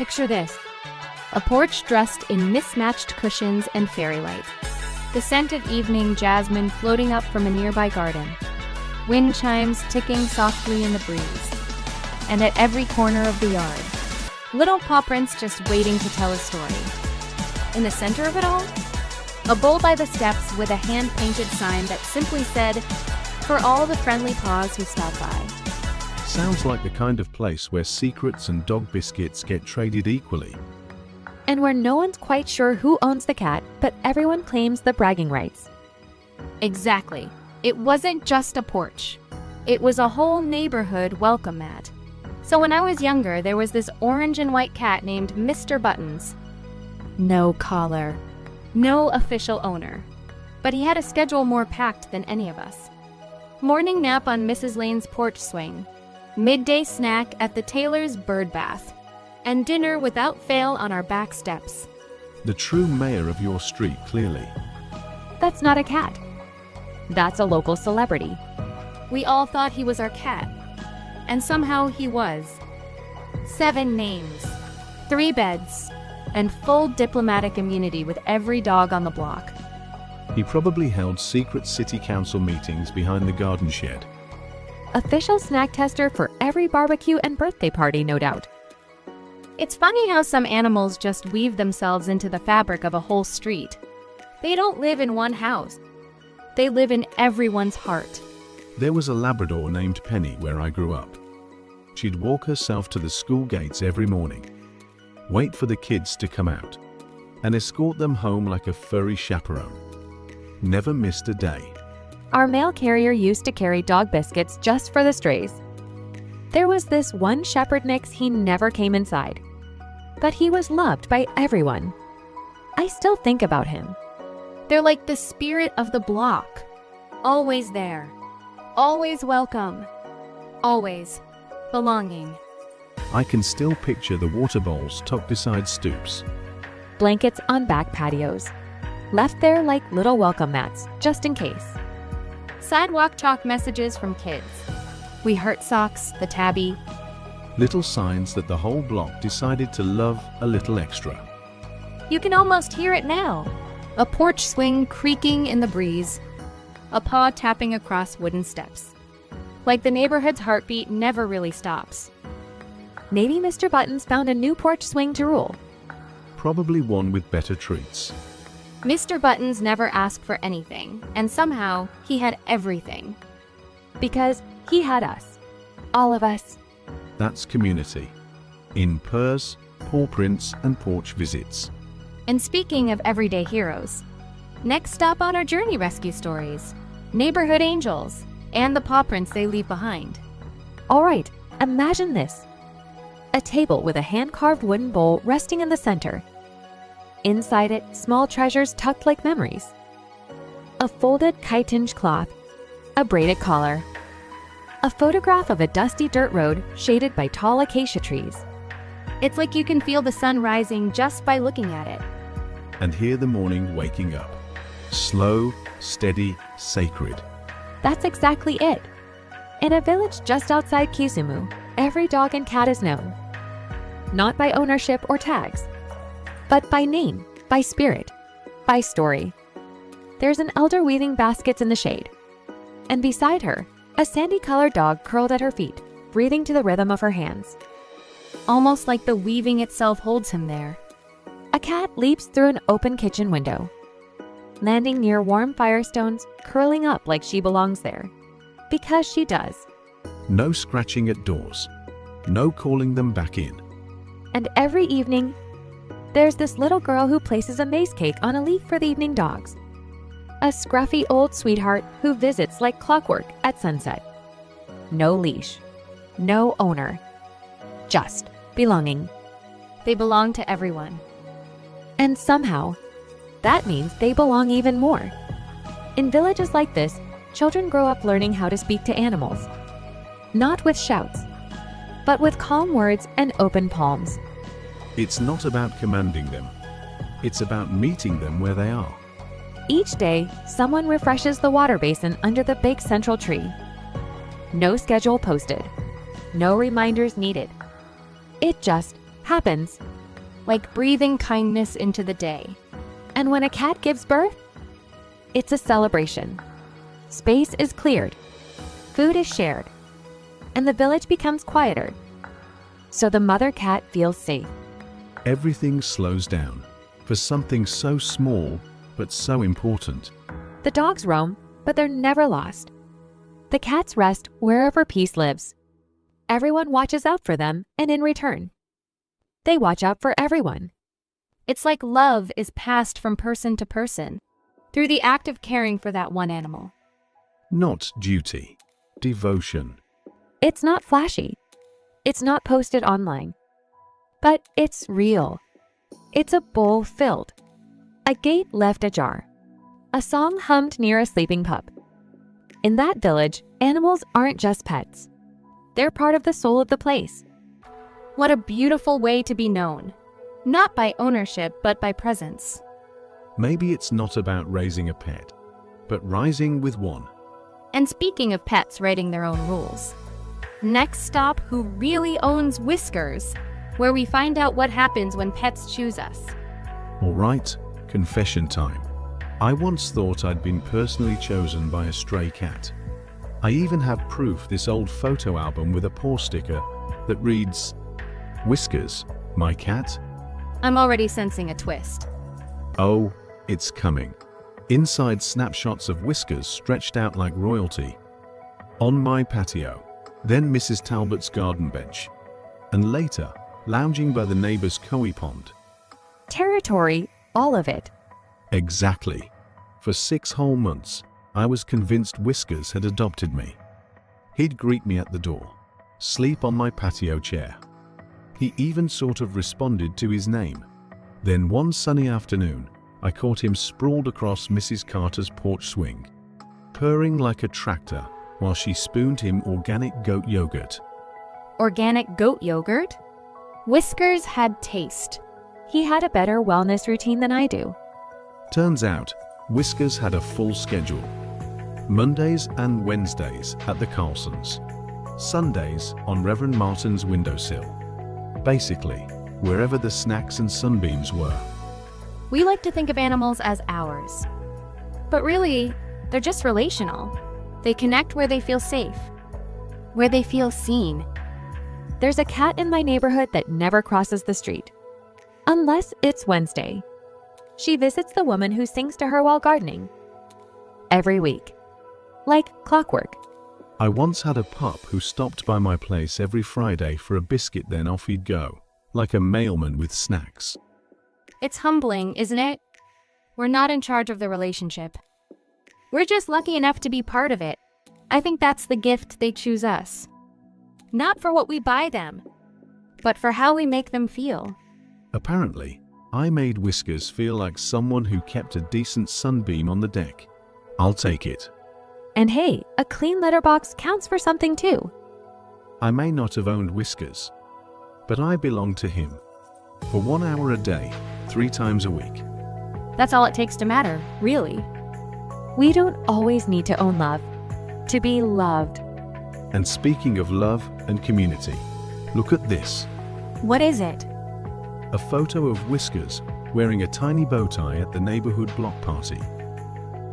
Picture this. A porch dressed in mismatched cushions and fairy light. The scent of evening jasmine floating up from a nearby garden. Wind chimes ticking softly in the breeze. And at every corner of the yard, little paw prints just waiting to tell a story. In the center of it all, a bowl by the steps with a hand-painted sign that simply said, "For all the friendly paws who stop by." Sounds like the kind of place where secrets and dog biscuits get traded equally. And where no one's quite sure who owns the cat, but everyone claims the bragging rights. Exactly. It wasn't just a porch. It was a whole neighborhood welcome mat. So when I was younger, there was this orange and white cat named Mr. Buttons. No collar. No official owner. But he had a schedule more packed than any of us. Morning nap on Mrs. Lane's porch swing. Midday snack at the Taylor's bird bath. And dinner without fail on our back steps. The true mayor of your street, clearly. That's not a cat. That's a local celebrity. We all thought he was our cat. And somehow he was. 7 names, 3 beds, and full diplomatic immunity with every dog on the block. He probably held secret city council meetings behind the garden shed. Official snack tester for every barbecue and birthday party, no doubt. It's funny how some animals just weave themselves into the fabric of a whole street. They don't live in one house. They live in everyone's heart. There was a Labrador named Penny where I grew up. She'd walk herself to the school gates every morning, wait for the kids to come out, and escort them home like a furry chaperone. Never missed a day. Our mail carrier used to carry dog biscuits just for the strays. There was this one shepherd mix he never came inside, but he was loved by everyone. I still think about him. They're like the spirit of the block. Always there. Always welcome. Always belonging. I can still picture the water bowls tucked beside stoops. Blankets on back patios, left there like little welcome mats, just in case. Sidewalk chalk messages from kids. We hurt socks, the tabby. Little signs that the whole block decided to love a little extra. You can almost hear it now. A porch swing creaking in the breeze. A paw tapping across wooden steps. Like the neighborhood's heartbeat never really stops. Maybe Mr. Buttons found a new porch swing to rule. Probably one with better treats. Mr. Buttons never asked for anything, and somehow he had everything. Because he had us. All of us. That's community. In purrs, paw prints, and porch visits. And speaking of everyday heroes, next stop on our journey rescue stories. Neighborhood angels, and the paw prints they leave behind. All right, imagine this. A table with a hand-carved wooden bowl resting in the center. Inside it, small treasures tucked like memories. A folded chitinge cloth, a braided collar, a photograph of a dusty dirt road shaded by tall acacia trees. It's like you can feel the sun rising just by looking at it. And hear the morning waking up. Slow, steady, sacred. That's exactly it. In a village just outside Kisumu, every dog and cat is known. Not by ownership or tags, but by name, by spirit, by story. There's an elder weaving baskets in the shade. And beside her, a sandy-colored dog curled at her feet, breathing to the rhythm of her hands. Almost like the weaving itself holds him there. A cat leaps through an open kitchen window, landing near warm firestones, curling up like she belongs there. Because she does. No scratching at doors. No calling them back in. And every evening, there's this little girl who places a mace cake on a leaf for the evening dogs. A scruffy old sweetheart who visits like clockwork at sunset. No leash. No owner. Just belonging. They belong to everyone. And somehow, that means they belong even more. In villages like this, children grow up learning how to speak to animals. Not with shouts, but with calm words and open palms. It's not about commanding them. It's about meeting them where they are. Each day, someone refreshes the water basin under the big central tree. No schedule posted. No reminders needed. It just happens like breathing kindness into the day. And when a cat gives birth, it's a celebration. Space is cleared, food is shared, and the village becomes quieter. So the mother cat feels safe. Everything slows down for something so small but so important. The dogs roam, but they're never lost. The cats rest wherever peace lives. Everyone watches out for them, and in return, they watch out for everyone. It's like love is passed from person to person through the act of caring for that one animal. Not duty, devotion. It's not flashy. It's not posted online. But it's real. It's a bowl filled. A gate left ajar. A song hummed near a sleeping pup. In that village, animals aren't just pets. They're part of the soul of the place. What a beautiful way to be known. Not by ownership, but by presence. Maybe it's not about raising a pet, but rising with one. And speaking of pets writing their own rules, next stop, who really owns Whiskers, where we find out what happens when pets choose us. All right, confession time. I once thought I'd been personally chosen by a stray cat. I even have proof, this old photo album with a paw sticker that reads, "Whiskers, my cat." I'm already sensing a twist. Oh, it's coming. Inside snapshots of Whiskers stretched out like royalty. On my patio, then Mrs. Talbot's garden bench, and later, lounging by the neighbor's koi pond. Territory, all of it. Exactly. For 6 whole months, I was convinced Whiskers had adopted me. He'd greet me at the door, sleep on my patio chair. He even sort of responded to his name. Then one sunny afternoon, I caught him sprawled across Mrs. Carter's porch swing, purring like a tractor while she spooned him organic goat yogurt. Organic goat yogurt? Whiskers had taste. He had a better wellness routine than I do. Turns out, Whiskers had a full schedule. Mondays and Wednesdays at the Carlsons. Sundays on Reverend Martin's windowsill. Basically, wherever the snacks and sunbeams were. We like to think of animals as ours. But really, they're just relational. They connect where they feel safe, where they feel seen. There's a cat in my neighborhood that never crosses the street. Unless it's Wednesday. She visits the woman who sings to her while gardening. Every week. Like clockwork. I once had a pup who stopped by my place every Friday for a biscuit, then off he'd go, like a mailman with snacks. It's humbling, isn't it? We're not in charge of the relationship. We're just lucky enough to be part of it. I think that's the gift they choose us. Not for what we buy them, but for how we make them feel. Apparently, I made Whiskers feel like someone who kept a decent sunbeam on the deck. I'll take it. And hey, a clean litter box counts for something too. I may not have owned Whiskers, but I belong to him. For 1 hour a day, 3 times a week. That's all it takes to matter, really. We don't always need to own love to be loved. And speaking of love and community, look at this. What is it? A photo of Whiskers wearing a tiny bow tie at the neighborhood block party.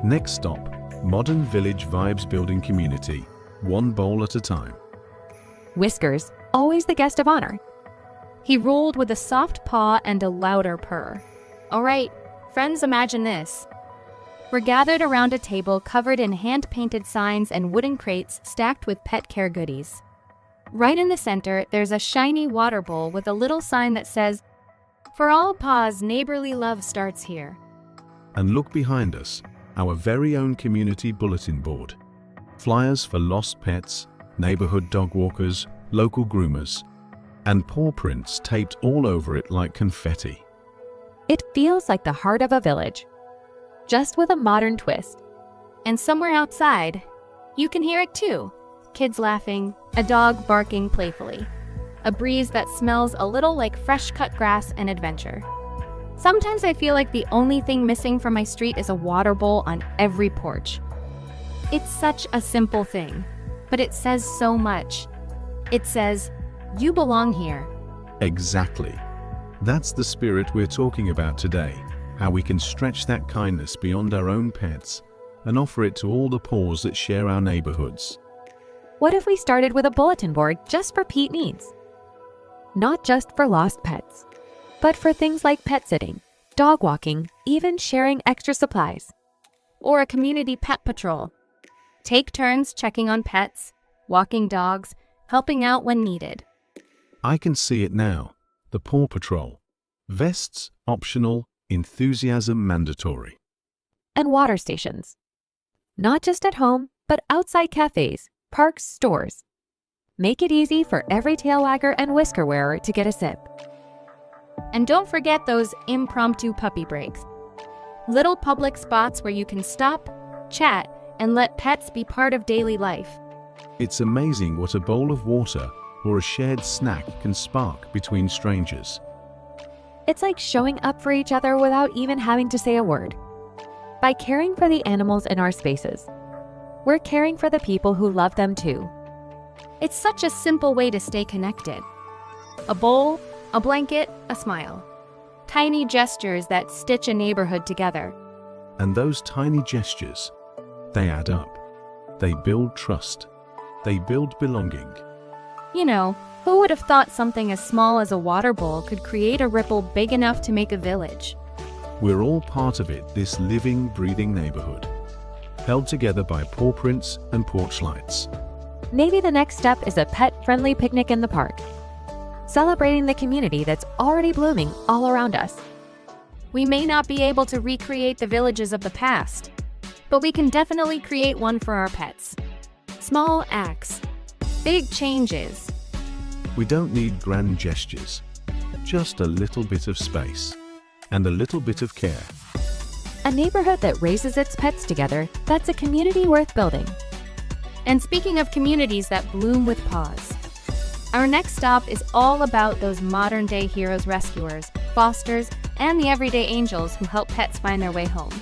Next stop, modern village vibes building community, one bowl at a time. Whiskers, always the guest of honor. He ruled with a soft paw and a louder purr. All right, friends, imagine this. We're gathered around a table covered in hand-painted signs and wooden crates stacked with pet care goodies. Right in the center, there's a shiny water bowl with a little sign that says, "For all paws, neighborly love starts here." And look behind us, our very own community bulletin board. Flyers for lost pets, neighborhood dog walkers, local groomers, and paw prints taped all over it like confetti. It feels like the heart of a village, just with a modern twist. And somewhere outside, you can hear it too. Kids laughing, a dog barking playfully, a breeze that smells a little like fresh-cut grass and adventure. Sometimes I feel like the only thing missing from my street is a water bowl on every porch. It's such a simple thing, but it says so much. It says, you belong here. Exactly. That's the spirit we're talking about today, how we can stretch that kindness beyond our own pets and offer it to all the paws that share our neighborhoods. What if we started with a bulletin board just for Pete needs? Not just for lost pets, but for things like pet sitting, dog walking, even sharing extra supplies. Or a community pet patrol. Take turns checking on pets, walking dogs, helping out when needed. I can see it now. The Paw Patrol. Vests optional, enthusiasm mandatory. And water stations. Not just at home, but outside cafes, parks, stores. Make it easy for every tail wagger and whisker wearer to get a sip. And don't forget those impromptu puppy breaks. Little public spots where you can stop, chat, and let pets be part of daily life. It's amazing what a bowl of water or a shared snack can spark between strangers. It's like showing up for each other without even having to say a word. By caring for the animals in our spaces, we're caring for the people who love them too. It's such a simple way to stay connected. A bowl, a blanket, a smile. Tiny gestures that stitch a neighborhood together. And those tiny gestures, they add up. They build trust. They build belonging. You know, who would have thought something as small as a water bowl could create a ripple big enough to make a village? We're all part of it, this living, breathing neighborhood, held together by paw prints and porch lights. Maybe the next step is a pet-friendly picnic in the park, celebrating the community that's already blooming all around us. We may not be able to recreate the villages of the past, but we can definitely create one for our pets. Small acts, big changes. We don't need grand gestures, just a little bit of space and a little bit of care. A neighborhood that raises its pets together, that's a community worth building. And speaking of communities that bloom with paws, our next stop is all about those modern-day heroes rescuers, fosters, and the everyday angels who help pets find their way home.